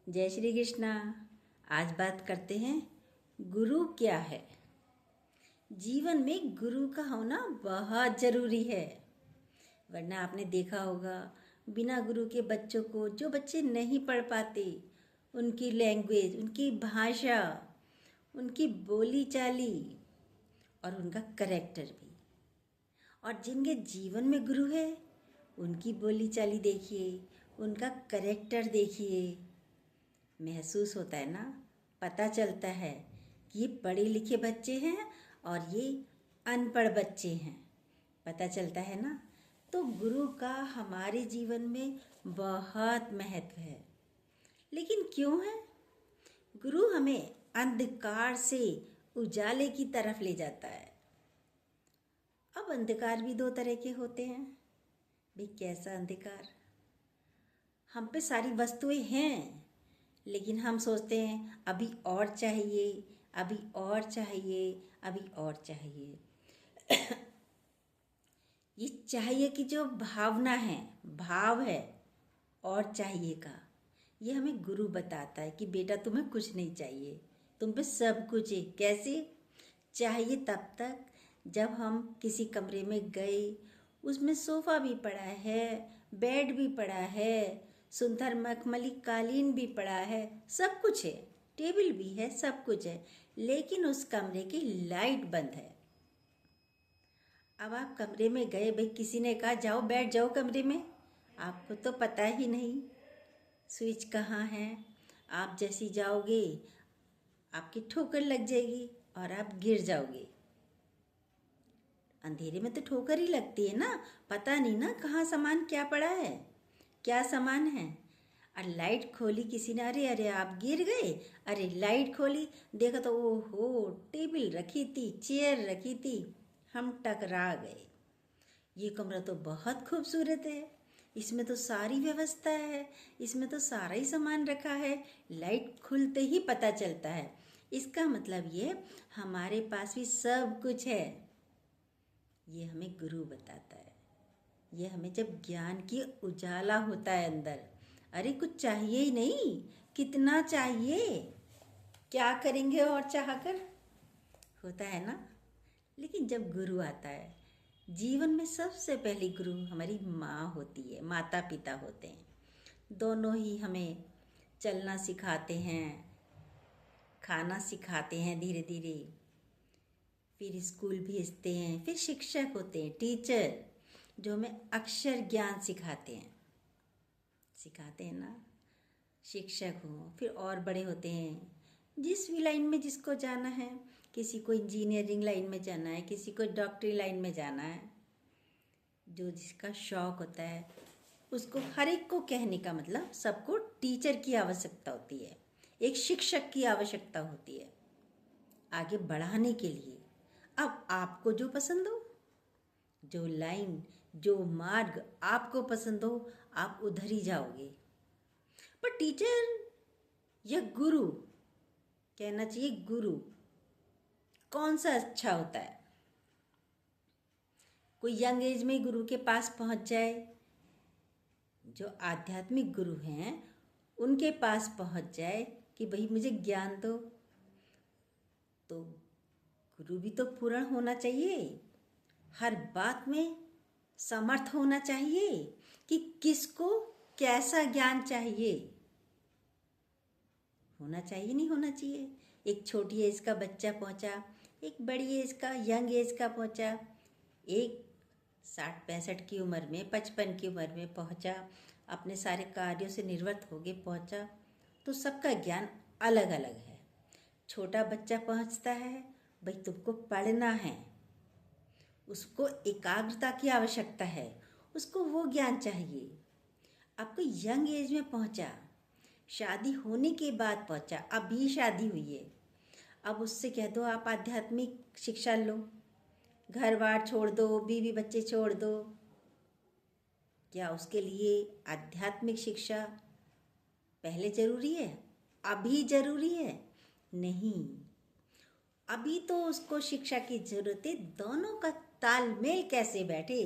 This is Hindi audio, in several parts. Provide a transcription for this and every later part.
जय श्री कृष्णा। आज बात करते हैं गुरु क्या है। जीवन में गुरु का होना बहुत ज़रूरी है, वरना आपने देखा होगा बिना गुरु के बच्चों को, जो बच्चे नहीं पढ़ पाते, उनकी लैंग्वेज, उनकी भाषा, उनकी बोली चाली और उनका करेक्टर भी। और जिनके जीवन में गुरु है, उनकी बोली चाली देखिए, उनका करेक्टर देखिए, महसूस होता है ना, पता चलता है कि ये पढ़े लिखे बच्चे हैं और ये अनपढ़ बच्चे हैं, पता चलता है ना। तो गुरु का हमारे जीवन में बहुत महत्व है। लेकिन क्यों है? गुरु हमें अंधकार से उजाले की तरफ ले जाता है। अब अंधकार भी दो तरह के होते हैं भाई। कैसा अंधकार? हम पे सारी वस्तुएं हैं, लेकिन हम सोचते हैं अभी और चाहिए, अभी और चाहिए, अभी और चाहिए। ये चाहिए की जो भावना है, भाव है और चाहिए का, ये हमें गुरु बताता है कि बेटा तुम्हें कुछ नहीं चाहिए, तुम पे सब कुछ है। कैसे चाहिए? तब तक जब हम किसी कमरे में गए, उसमें सोफ़ा भी पड़ा है, बेड भी पड़ा है, सुंदर मखमली कालीन भी पड़ा है, सब कुछ है, टेबल भी है, सब कुछ है, लेकिन उस कमरे की लाइट बंद है। अब आप कमरे में गए, भाई किसी ने कहा जाओ बैठ जाओ कमरे में, आपको तो पता ही नहीं स्विच कहाँ है। आप जैसी जाओगे आपकी ठोकर लग जाएगी और आप गिर जाओगे। अंधेरे में तो ठोकर ही लगती है ना, पता नहीं ना कहाँ सामान क्या पड़ा है, क्या सामान है। और लाइट खोली किसी ने, अरे अरे आप गिर गए, अरे लाइट खोली, देखा तो ओहो टेबल रखी थी, चेयर रखी थी, हम टकरा गए। ये कमरा तो बहुत खूबसूरत है, इसमें तो सारी व्यवस्था है, इसमें तो सारा ही सामान रखा है, लाइट खुलते ही पता चलता है। इसका मतलब ये हमारे पास भी सब कुछ है। ये हमें गुरु बताता है। ये हमें जब ज्ञान की उजाला होता है अंदर, अरे कुछ चाहिए ही नहीं, कितना चाहिए, क्या करेंगे और चाह कर, होता है ना। लेकिन जब गुरु आता है, जीवन में सबसे पहली गुरु हमारी माँ होती है, माता पिता होते हैं। दोनों ही हमें चलना सिखाते हैं, खाना सिखाते हैं धीरे धीरे, फिर स्कूल भेजते हैं, फिर शिक्षक होते हैं, टीचर, जो हमें अक्षर ज्ञान सिखाते हैं ना, शिक्षक हो। फिर और बड़े होते हैं, जिस भी लाइन में जिसको जाना है, किसी को इंजीनियरिंग लाइन में जाना है, किसी को डॉक्टरी लाइन में जाना है, जो जिसका शौक होता है उसको, हर एक को कहने का मतलब सबको टीचर की आवश्यकता होती है, एक शिक्षक की आवश्यकता होती है आगे बढ़ाने के लिए। अब आपको जो पसंद हो, जो लाइन, जो मार्ग आपको पसंद हो, आप उधर ही जाओगे। पर टीचर या गुरु, कहना चाहिए गुरु, कौन सा अच्छा होता है? कोई यंग एज में गुरु के पास पहुंच जाए, जो आध्यात्मिक गुरु हैं उनके पास पहुंच जाए कि भाई मुझे ज्ञान दो, तो गुरु भी तो पूर्ण होना चाहिए, हर बात में समर्थ होना चाहिए कि किसको कैसा ज्ञान चाहिए, होना चाहिए नहीं होना चाहिए। एक छोटी एज का बच्चा पहुंचा, एक बड़ी एज का, यंग एज का पहुंचा, एक 60-65 की उम्र में, 55 की उम्र में पहुंचा, अपने सारे कार्यों से निवृत्त होके पहुंचा, तो सबका ज्ञान अलग अलग है। छोटा बच्चा पहुंचता है, भाई तुमको पढ़ना है, उसको एकाग्रता की आवश्यकता है, उसको वो ज्ञान चाहिए। अब कोई यंग एज में पहुंचा, शादी होने के बाद पहुंचा, अभी शादी हुई है, अब उससे कह दो आप आध्यात्मिक शिक्षा लो, घर बार छोड़ दो, बीवी बच्चे छोड़ दो, क्या उसके लिए आध्यात्मिक शिक्षा पहले जरूरी है, अभी जरूरी है? नहीं, अभी तो उसको शिक्षा की जरूरत है। दोनों का तालमेल कैसे बैठे,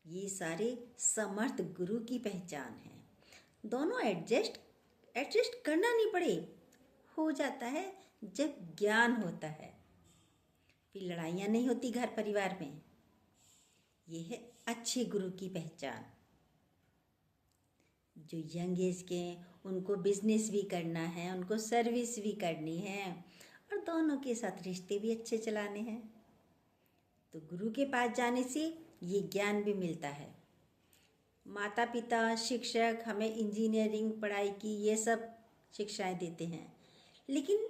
ये सारे समर्थ गुरु की पहचान है। दोनों एडजस्ट एडजस्ट करना नहीं पड़े, हो जाता है जब ज्ञान होता है। फिर लड़ाइयाँ नहीं होती घर परिवार में। ये है अच्छे गुरु की पहचान। जो यंग एज के हैं उनको बिजनेस भी करना है, उनको सर्विस भी करनी है और दोनों के साथ रिश्ते भी अच्छे चलाने हैं। तो गुरु के पास जाने से ये ज्ञान भी मिलता है। माता पिता शिक्षक हमें इंजीनियरिंग पढ़ाई की ये सब शिक्षाएं देते हैं, लेकिन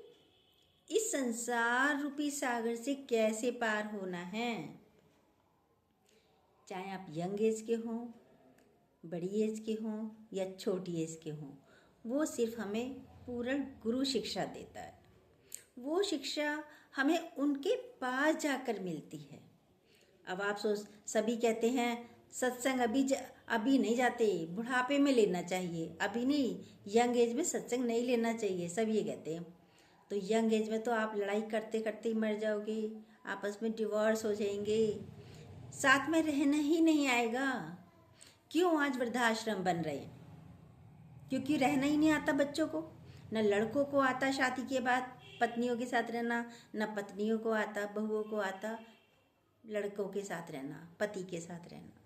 इस संसार रूपी सागर से कैसे पार होना है, चाहे आप यंग एज के हों, बड़ी एज के हों या छोटी एज के हों, वो सिर्फ हमें पूर्ण गुरु शिक्षा देता है। वो शिक्षा हमें उनके पास जाकर मिलती है। अब आप सभी कहते हैं सत्संग अभी नहीं जाते, बुढ़ापे में लेना चाहिए, अभी नहीं, यंग एज में सत्संग नहीं लेना चाहिए, सब ये कहते हैं। तो यंग एज में तो आप लड़ाई करते करते ही मर जाओगे, आपस में डिवोर्स हो जाएंगे, साथ में रहना ही नहीं आएगा। क्यों आज वृद्धाश्रम बन रहे हैं? क्योंकि रहना ही नहीं आता बच्चों को। न लड़कों को आता शादी के बाद पत्नियों के साथ रहना, न पत्नियों को आता, बहुओं को आता लड़कों के साथ रहना, पति के साथ रहना,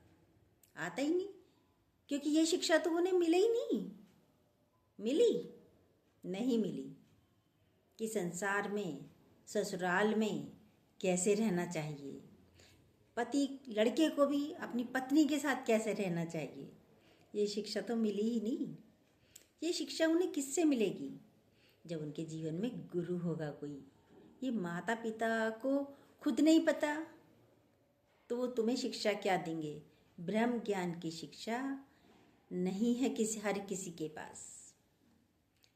आता ही नहीं। क्योंकि ये शिक्षा तो उन्हें मिले ही नहीं। मिली नहीं मिली कि संसार में, ससुराल में कैसे रहना चाहिए, पति लड़के को भी अपनी पत्नी के साथ कैसे रहना चाहिए, ये शिक्षा तो मिली ही नहीं। ये शिक्षा उन्हें किससे मिलेगी? जब उनके जीवन में गुरु होगा कोई। ये माता पिता को खुद नहीं पता तो वो तुम्हें शिक्षा क्या देंगे? ब्रह्म ज्ञान की शिक्षा नहीं है हर किसी के पास।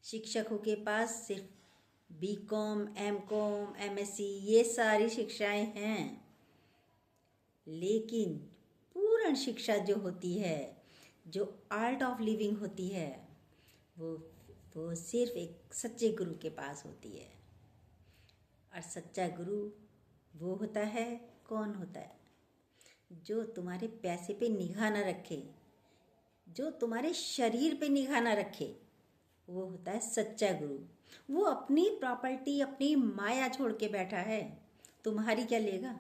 शिक्षकों के पास सिर्फ बीकॉम, एमकॉम, एमएससी ये सारी शिक्षाएं हैं, लेकिन पूर्ण शिक्षा जो होती है, जो आर्ट ऑफ लिविंग होती है, वो सिर्फ एक सच्चे गुरु के पास होती है। और सच्चा गुरु वो होता है, कौन होता है? जो तुम्हारे पैसे पे निगाह न रखे, जो तुम्हारे शरीर पे निगाह न रखे, वो होता है सच्चा गुरु। वो अपनी प्रॉपर्टी, अपनी माया छोड़ के बैठा है, तुम्हारी क्या लेगा?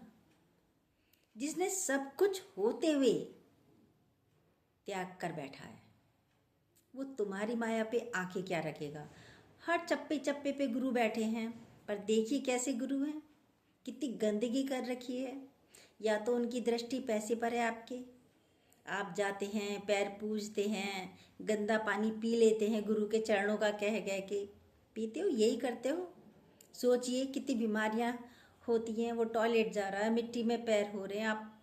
जिसने सब कुछ होते हुए त्याग कर बैठा है, वो तुम्हारी माया पे आंखें क्या रखेगा? हर चप्पे चप्पे पे गुरु बैठे हैं, पर देखिए कैसे गुरु हैं, कितनी गंदगी कर रखी है। या तो उनकी दृष्टि पैसे पर है आपके, आप जाते हैं, पैर पूजते हैं, गंदा पानी पी लेते हैं गुरु के चरणों का कह के। पीते हो, यही करते हो। सोचिए कितनी बीमारियां होती हैं। वो टॉयलेट जा रहा है, मिट्टी में पैर हो रहे हैं, आप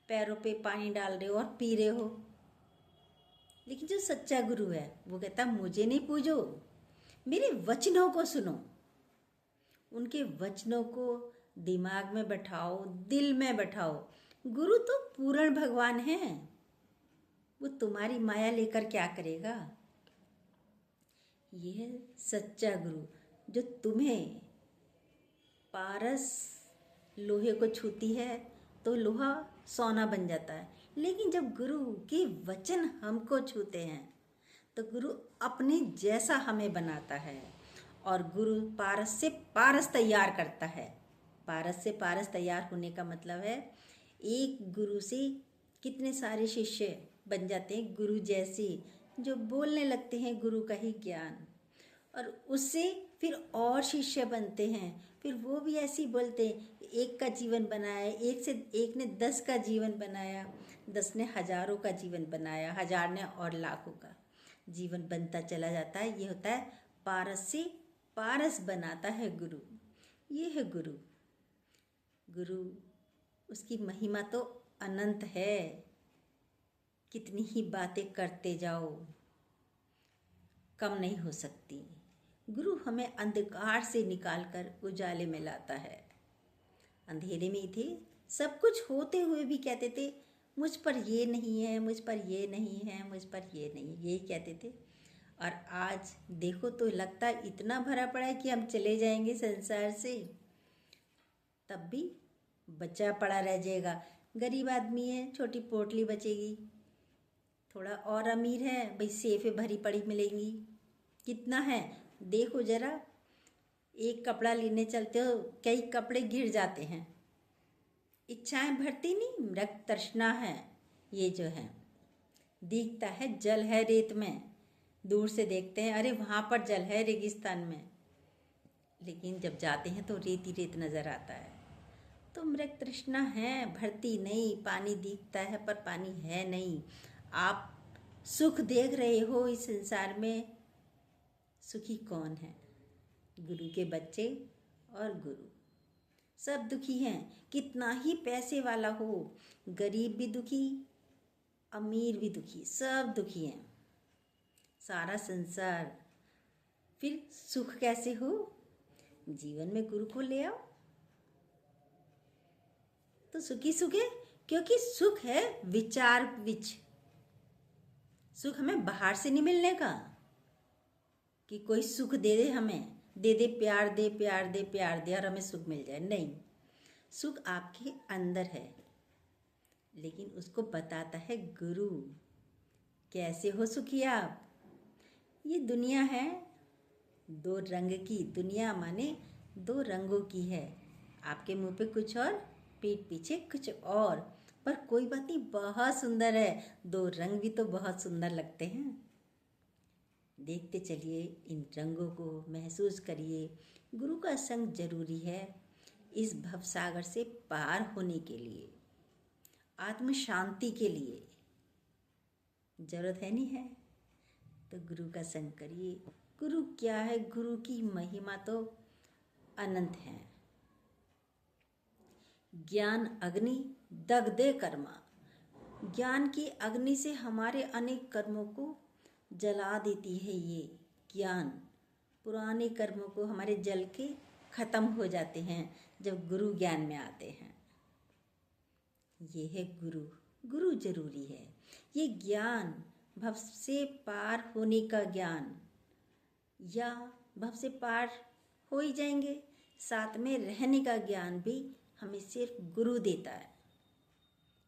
पैरों पे पानी डाल रहे हो और पी रहे हो। लेकिन जो सच्चा गुरु है वो कहता मुझे नहीं पूजो, मेरे वचनों को सुनो। उनके वचनों को दिमाग में बैठाओ, दिल में बैठाओ। गुरु तो पूर्ण भगवान है, वो तुम्हारी माया लेकर क्या करेगा? यह है सच्चा गुरु, जो तुम्हें पारस लोहे को छूती है तो लोहा सोना बन जाता है, लेकिन जब गुरु के वचन हमको छूते हैं तो गुरु अपने जैसा हमें बनाता है। और गुरु पारस से पारस तैयार करता है। पारस से पारस तैयार होने का मतलब है एक गुरु से कितने सारे शिष्य बन जाते हैं गुरु जैसे, जो बोलने लगते हैं गुरु का ही ज्ञान, और उससे फिर और शिष्य बनते हैं, फिर वो भी ऐसे ही बोलते हैं। एक का जीवन बनाया, एक ने 10 का जीवन बनाया, 10 ने हजारों का जीवन बनाया, 1000 ने और लाखों का जीवन बनता चला जाता है। ये होता है पारस से पारस बनाता है गुरु। ये है गुरु। गुरु, उसकी महिमा तो अनंत है, कितनी ही बातें करते जाओ कम नहीं हो सकती। गुरु हमें अंधकार से निकालकर उजाले में लाता है। अंधेरे में ही थे, सब कुछ होते हुए भी कहते थे मुझ पर ये नहीं है, मुझ पर ये नहीं है, मुझ पर ये नहीं, यही कहते थे। और आज देखो तो लगता है इतना भरा पड़ा है कि हम चले जाएंगे संसार से, तब भी बचा पड़ा रह जाएगा। गरीब आदमी है, छोटी पोटली बचेगी, थोड़ा और अमीर है भाई, सेफे भरी पड़ी मिलेंगी। कितना है देखो जरा, एक कपड़ा लेने चलते हो कई कपड़े गिर जाते हैं। इच्छाएं भरती नहीं, मृग तृष्णा है। ये जो है दिखता है जल है रेत में, दूर से देखते हैं अरे वहाँ पर जल है रेगिस्तान में, लेकिन जब जाते हैं तो रेत ही रेत नज़र आता है। तो मृग तृष्णा है, भरती नहीं। पानी दिखता है पर पानी है नहीं। आप सुख देख रहे हो इस संसार में, सुखी कौन है? गुरु के बच्चे और गुरु। सब दुखी हैं, कितना ही पैसे वाला हो, गरीब भी दुखी, अमीर भी दुखी, सब दुखी हैं, सारा संसार। फिर सुख कैसे हो? जीवन में गुरु को ले आओ तो सुखी सुखे। क्योंकि सुख है विचार विच। सुख हमें बाहर से नहीं मिलने का कि कोई सुख दे दे हमें, दे दे प्यार, दे प्यार, दे प्यार दे और हमें सुख मिल जाए। नहीं, सुख आपके अंदर है, लेकिन उसको बताता है गुरु। कैसे हो सुखी आप? ये दुनिया है दो रंग की, दुनिया माने दो रंगों की है। आपके मुंह पे कुछ और, पीठ पीछे कुछ और, पर कोई बात नहीं, बहुत सुंदर है। दो रंग भी तो बहुत सुंदर लगते हैं। देखते चलिए इन रंगों को, महसूस करिए। गुरु का संग जरूरी है इस भवसागर से पार होने के लिए, आत्म शांति के लिए। जरूरत है नहीं है तो गुरु का संग करिए। गुरु क्या है? गुरु की महिमा तो अनंत है। ज्ञान अग्नि दग्धे कर्मा। ज्ञान की अग्नि से हमारे अनेक कर्मों को जला देती है ये ज्ञान। पुराने कर्मों को हमारे जल के खत्म हो जाते हैं जब गुरु ज्ञान में आते हैं। ये है गुरु। गुरु जरूरी है। ये ज्ञान भव से पार होने का ज्ञान, या भव से पार हो ही जाएंगे, साथ में रहने का ज्ञान भी हमें सिर्फ गुरु देता है।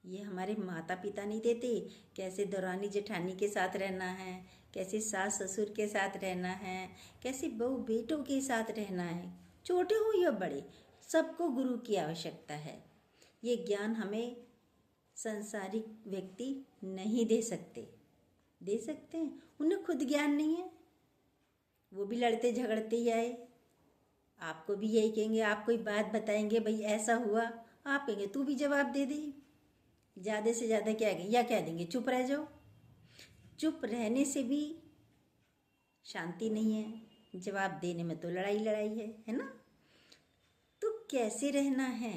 ये हमारे माता पिता नहीं देते। कैसे दौरानी जेठानी के साथ रहना है, कैसे सास ससुर के साथ रहना है, कैसे बहू बेटों के साथ रहना है, छोटे हो या बड़े, सबको गुरु की आवश्यकता है। ये ज्ञान हमें संसारिक व्यक्ति नहीं दे सकते। दे सकते हैं, उन्हें खुद ज्ञान नहीं है, वो भी लड़ते झगड़ते ही आए। आपको भी यही कहेंगे, आप कोई बात बताएंगे भाई ऐसा हुआ, आप कहेंगे तू भी जवाब दे दे। ज़्यादा से ज़्यादा क्या कहेंगे, या क्या देंगे, चुप रह जाओ। चुप रहने से भी शांति नहीं है, जवाब देने में तो लड़ाई लड़ाई है ना। तो कैसे रहना है,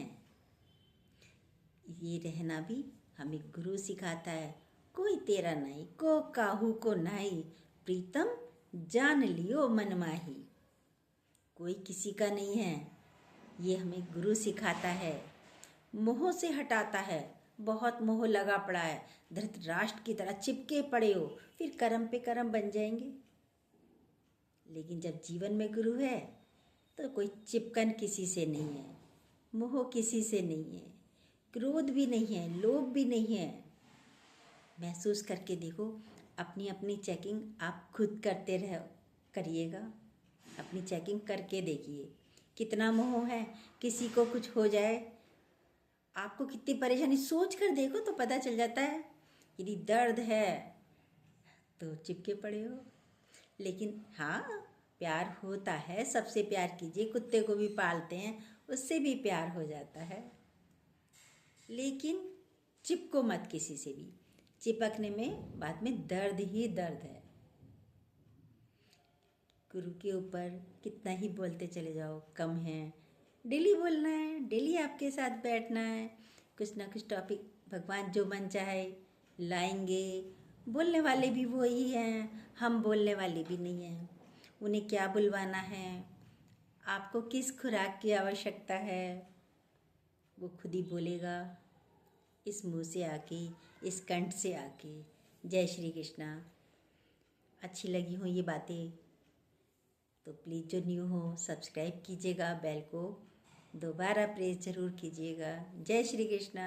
ये रहना भी हमें गुरु सिखाता है। कोई तेरा नहीं, को काहू को नाई, प्रीतम जान लियो मन माही। कोई किसी का नहीं है, ये हमें गुरु सिखाता है। मोह से हटाता है। बहुत मोह लगा पड़ा है, धृतराष्ट्र की तरह चिपके पड़े हो, फिर कर्म पे कर्म बन जाएंगे। लेकिन जब जीवन में गुरु है तो कोई चिपकन किसी से नहीं है, मोह किसी से नहीं है, क्रोध भी नहीं है, लोभ भी नहीं है। महसूस करके देखो। अपनी अपनी चेकिंग आप खुद करते रह करिएगा। अपनी चेकिंग करके देखिए कितना मोह है। किसी को कुछ हो जाए, आपको कितनी परेशानी, सोच कर देखो तो पता चल जाता है। यदि दर्द है तो चिपके पड़े हो। लेकिन हाँ, प्यार होता है, सबसे प्यार कीजिए। कुत्ते को भी पालते हैं, उससे भी प्यार हो जाता है। लेकिन चिपको मत किसी से भी। चिपकने में बाद में दर्द ही दर्द है। गुरु के ऊपर कितना ही बोलते चले जाओ कम है। डेली बोलना है, डेली आपके साथ बैठना है। कुछ ना कुछ टॉपिक भगवान जो मन चाहे लाएंगे। बोलने वाले भी वही हैं, हम बोलने वाले भी नहीं हैं। उन्हें क्या बुलवाना है, आपको किस खुराक की आवश्यकता है, वो खुद ही बोलेगा इस मुंह से आके, इस कंठ से आके। जय श्री कृष्णा। अच्छी लगी हो ये बातें तो प्लीज़ जो न्यू हो सब्सक्राइब कीजिएगा, बेल को दोबारा प्रेस ज़रूर कीजिएगा। जय श्री कृष्णा।